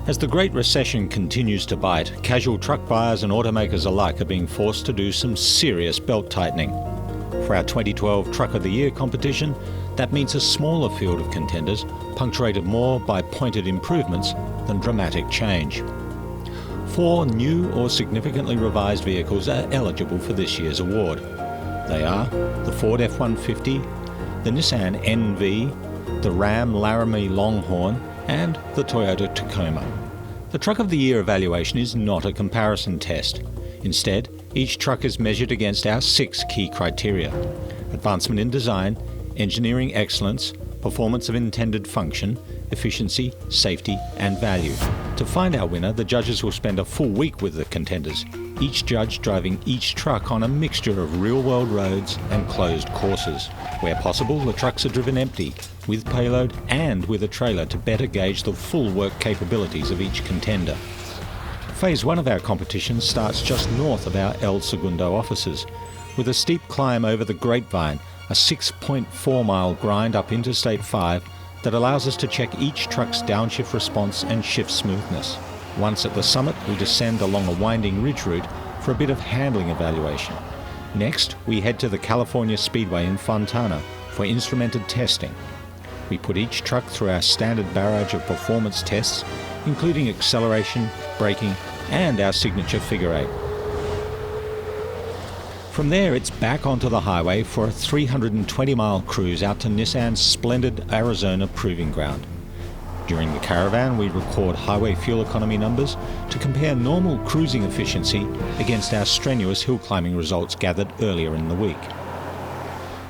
As the Great Recession continues to bite, casual truck buyers and automakers alike are being forced to do some serious belt-tightening. For our 2012 Truck of the Year competition, that means a smaller field of contenders, punctuated more by pointed improvements than dramatic change. 4 new or significantly revised vehicles are eligible for this year's award. They are the Ford F-150, the Nissan NV, the Ram Laramie Longhorn, and the Toyota Tacoma. The Truck of the Year evaluation is not a comparison test. Instead, each truck is measured against our 6 key criteria: advancement in design, engineering excellence, performance of intended function, efficiency, safety, and value. To find our winner, the judges will spend a full week with the contenders, each judge driving each truck on a mixture of real-world roads and closed courses. Where possible, the trucks are driven empty, with payload and with a trailer to better gauge the full work capabilities of each contender. Phase 1 of our competition starts just north of our El Segundo offices, with a steep climb over the Grapevine, a 6.4-mile grind up Interstate 5 that allows us to check each truck's downshift response and shift smoothness. Once at the summit, we descend along a winding ridge route for a bit of handling evaluation. Next, we head to the California Speedway in Fontana for instrumented testing. We put each truck through our standard barrage of performance tests, including acceleration, braking, and our signature figure 8. From there, it's back onto the highway for a 320-mile cruise out to Nissan's splendid Arizona proving ground. During the caravan, we record highway fuel economy numbers to compare normal cruising efficiency against our strenuous hill climbing results gathered earlier in the week.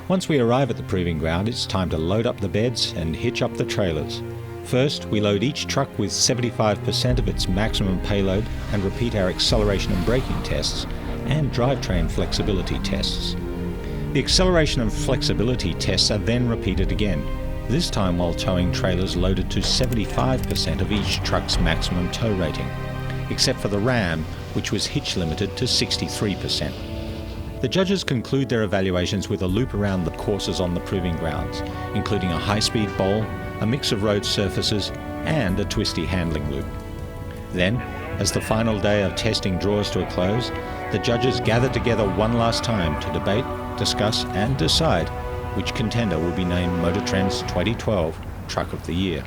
Once we arrive at the proving ground, it's time to load up the beds and hitch up the trailers. First, we load each truck with 75% of its maximum payload and repeat our acceleration and braking tests and drivetrain flexibility tests. The acceleration and flexibility tests are then repeated again, this time while towing trailers loaded to 75% of each truck's maximum tow rating, except for the Ram, which was hitch limited to 63%. The judges conclude their evaluations with a loop around the courses on the proving grounds, including a high-speed bowl, a mix of road surfaces, and a twisty handling loop. Then, as the final day of testing draws to a close, the judges gather together one last time to debate, discuss, and decide which contender will be named MotorTrend's 2012 Truck of the Year.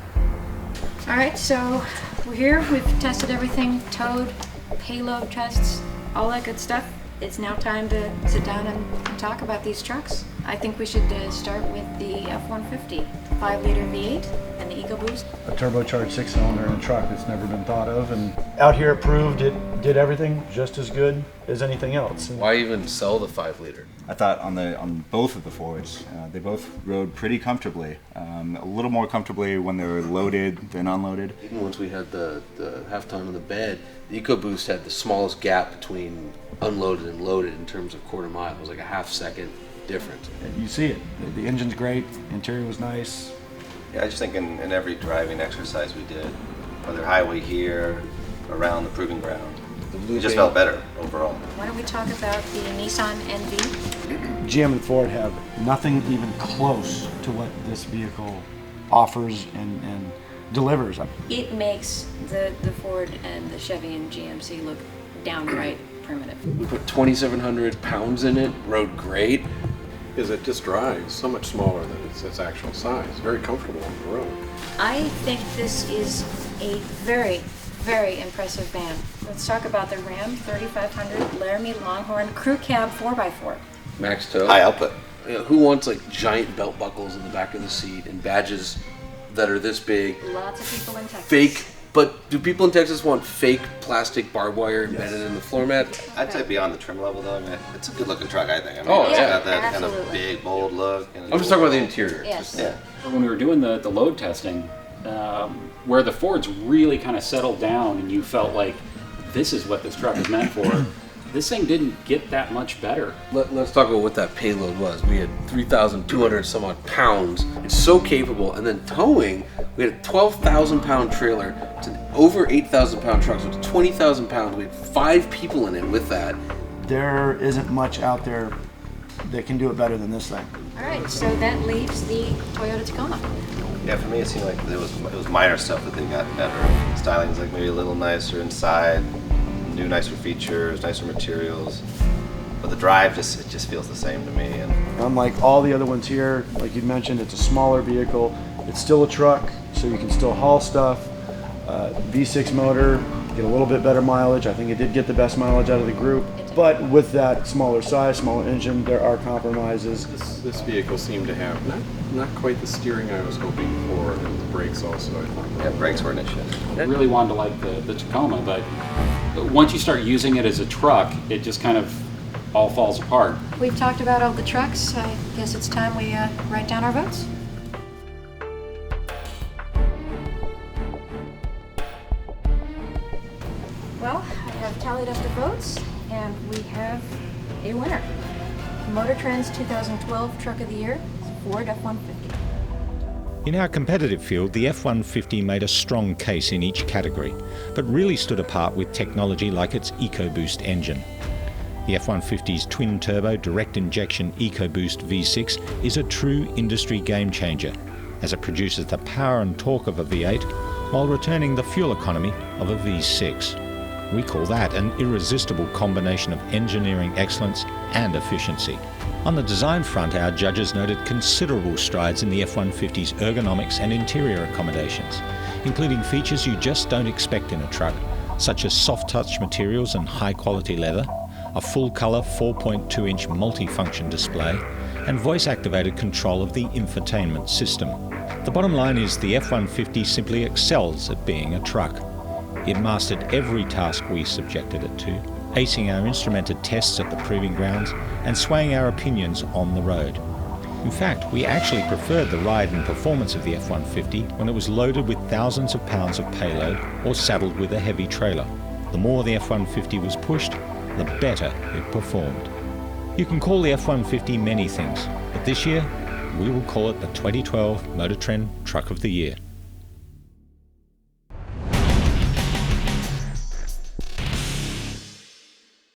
All right, so we're here. We've tested everything, towed, payload tests, all that good stuff. It's now time to sit down and talk about these trucks. I think we should start with the F-150, 5-liter V8 and the EcoBoost. A turbocharged 6-cylinder in a truck that's never been thought of, and out here it proved it did everything just as good as anything else. Why even sell the 5-liter? I thought on both of the Fords, they both rode pretty comfortably. A little more comfortably when they were loaded than unloaded. Even once we had the half-ton on the bed, the EcoBoost had the smallest gap between unloaded and loaded in terms of quarter mile. It was like a half-second difference. You see it. The engine's great, interior was nice. Yeah, I just think in every driving exercise we did, whether highway here, around the proving ground, it just felt better overall. Why don't we talk about the Nissan NV? GM and Ford have nothing even close to what this vehicle offers and delivers. It makes the Ford and the Chevy and GMC look downright primitive. We put 2,700 pounds in it, rode great. Is it just drives so much smaller than its actual size. Very comfortable on the road. I think this is a very, very impressive van. Let's talk about the Ram 3500 Laramie Longhorn Crew Cab 4x4. Max tow. High output. Who wants like giant belt buckles in the back of the seat and badges that are this big? Lots of people in Texas. Fake. But do people in Texas want fake plastic barbed wire embedded in the floor mat? I'd say beyond the trim level though, I mean, it's a good looking truck, I think. I mean, Oh, it's yeah, got that kind absolutely. of big, bold look. I'm just talking about the interior. Yes. Yeah. When we were doing the load testing, where the Fords really kind of settled down and you felt like this is what this truck is meant for, this thing didn't get that much better. Let's talk about what that payload was. We had 3,200 some odd pounds. It's so capable. And then towing, we had a 12,000 pound trailer to over 8,000 pound truck. So it's 20,000 pounds. We had 5 people in it with that. There isn't much out there that can do it better than this thing. All right, so that leaves the Toyota Tacoma. Yeah, for me it seemed like it was minor stuff that they got better. Styling's like maybe a little nicer inside, new nicer features, nicer materials. But the drive it just feels the same to me. And Unlike all the other ones here, like you mentioned, it's a smaller vehicle. It's still a truck, so you can still haul stuff. V6 motor, get a little bit better mileage. I think it did get the best mileage out of the group. But with that smaller size, smaller engine, there are compromises. This vehicle seemed to have not quite the steering I was hoping for, and the brakes also, I thought. yeah, brakes were an issue. I really wanted to like the Tacoma, but once you start using it as a truck, it just kind of all falls apart. We've talked about all the trucks. I guess it's time we write down our votes. Well, I have tallied up the votes, and we have a winner. MotorTrend's 2012 Truck of the Year is Ford F-150. In our competitive field, the F-150 made a strong case in each category, but really stood apart with technology like its EcoBoost engine. The F-150's twin-turbo direct-injection EcoBoost V6 is a true industry game-changer, as it produces the power and torque of a V8 while returning the fuel economy of a V6. We call that an irresistible combination of engineering excellence and efficiency. On the design front, our judges noted considerable strides in the F-150's ergonomics and interior accommodations, including features you just don't expect in a truck, such as soft-touch materials and high-quality leather, a full-colour 4.2-inch multi-function display, and voice-activated control of the infotainment system. The bottom line is the F-150 simply excels at being a truck. It mastered every task we subjected it to, acing our instrumented tests at the proving grounds and swaying our opinions on the road. In fact, we actually preferred the ride and performance of the F-150 when it was loaded with thousands of pounds of payload or saddled with a heavy trailer. The more the F-150 was pushed, the better it performed. You can call the F-150 many things, but this year we will call it the 2012 MotorTrend Truck of the Year.